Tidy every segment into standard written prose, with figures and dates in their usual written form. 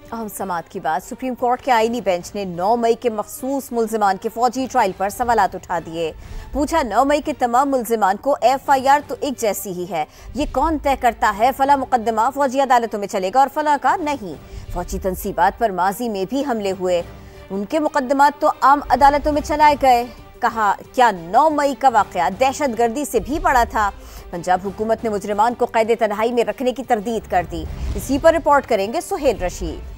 अहम समात की बात। सुप्रीम कोर्ट के आईनी बेंच ने 9 मई के मखसूस मुल्जिमान के फौजी ट्रायल पर सवालात उठा दिए। पूछा, 9 मई के तमाम मुल्जिमान को FIR तो एक जैसी ही है, ये कौन तय करता है फला मुकदमा फौजी अदालतों में चलेगा और फला का नहीं। फौजी तंसीबात पर माजी में भी हमले हुए, उनके मुकदमात तो आम अदालतों में चलाए गए। कहा, क्या 9 मई का वाक़या दहशत गर्दी से भी बड़ा था। पंजाब हुकूमत ने मुजरिमान को कैद तन्हाई में रखने की तरदीद कर दी। इसी पर रिपोर्ट करेंगे सुहेल रशीद।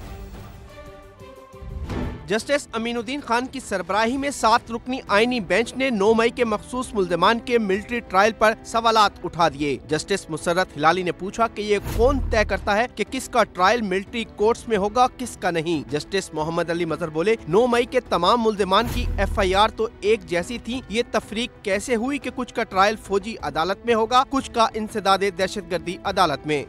जस्टिस अमीनुद्दीन खान की सरबराही में 7 रुकनी आईनी बेंच ने 9 मई के मखसूस मुल्जिमान के मिलिट्री ट्रायल पर सवालात उठा दिए। जस्टिस मुसर्रत हिलाली ने पूछा कि ये कौन तय करता है कि किसका ट्रायल मिलिट्री कोर्ट्स में होगा, किसका नहीं। जस्टिस मोहम्मद अली मजहर बोले, 9 मई के तमाम मुल्जिमान की FIR तो एक जैसी थी, ये तफरीक कैसे हुई कि कुछ का ट्रायल फौजी अदालत में होगा, कुछ का इंसदादे दहशतगर्दी अदालत में।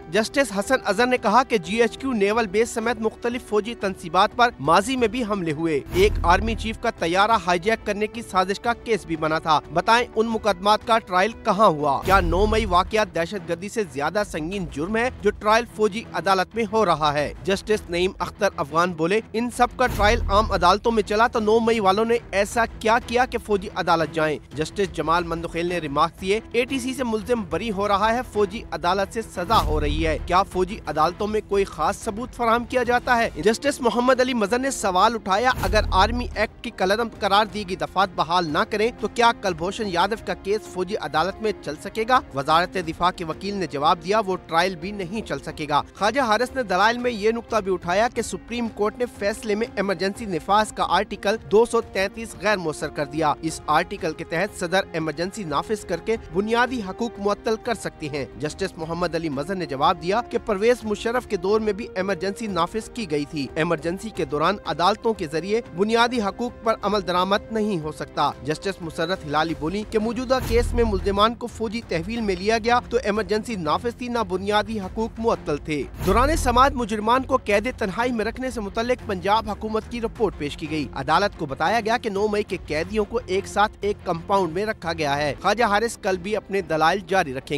जस्टिस हसन अजहर ने कहा कि GHQ नेवल बेस समेत मुख्तलिफ फौजी तंसीबात पर माजी में भी हमले हुए। एक आर्मी चीफ का तैयारा हाईजैक करने की साजिश का केस भी बना था। बताएं, उन मुकदमात का ट्रायल कहां हुआ? क्या 9 मई वाकया दहशतगर्दी से ज्यादा संगीन जुर्म है जो ट्रायल फौजी अदालत में हो रहा है? जस्टिस नईम अख्तर अफगान बोले, इन सब का ट्रायल आम अदालतों में चला तो 9 मई वालों ने ऐसा क्या किया कि फौजी अदालत जाएं? जस्टिस जमाल मंदखेल ने रिमार्क दिए, ATC से मुल्जिम बरी हो रहा है, फौजी अदालत से सजा हो रही है, क्या फौजी अदालतों में कोई खास सबूत फराहम किया जाता है? जस्टिस मोहम्मद अली मजहर ने सवाल उठाया, अगर आर्मी एक्ट की कलअदम करार दी गई दफात बहाल न करें तो क्या कुलभूषण यादव का केस फौजी अदालत में चल सकेगा? वजारत दिफा के वकील ने जवाब दिया, वो ट्रायल भी नहीं चल सकेगा। ख्वाजा हारिस ने दलाइल में ये नुक्ता भी उठाया कि सुप्रीम कोर्ट ने फैसले में इमरजेंसी निफाज का आर्टिकल 233 गैर मौसर कर दिया। इस आर्टिकल के तहत सदर इमरजेंसी नाफिज करके बुनियादी हकूक मुअत्तल कर सकती हैं। जस्टिस मोहम्मद अली मजहर ने जवाब दिया कि परवेज मुशर्रफ के दौर में भी इमरजेंसी नाफिज की गई थी। इमरजेंसी के दौरान अदालतों के जरिए बुनियादी हकूक पर अमल दरामद नहीं हो सकता। जस्टिस मुसर्रत हिलाली बोली कि मौजूदा केस में मुल्जिमान को फौजी तहवील में लिया गया तो इमरजेंसी नाफिज थी, न बुनियादी हकूक मुअत्तल थे। दौरान समात मुजरिमान को कैद तन्हाई में रखने से मुतल्लिक पंजाब हुकूमत की रिपोर्ट पेश की गई। अदालत को बताया गया कि 9 मई के कैदियों को एक साथ एक कंपाउंड में रखा गया है। ख्वाजा हारिस कल भी अपने दलाइल जारी रखेंगे।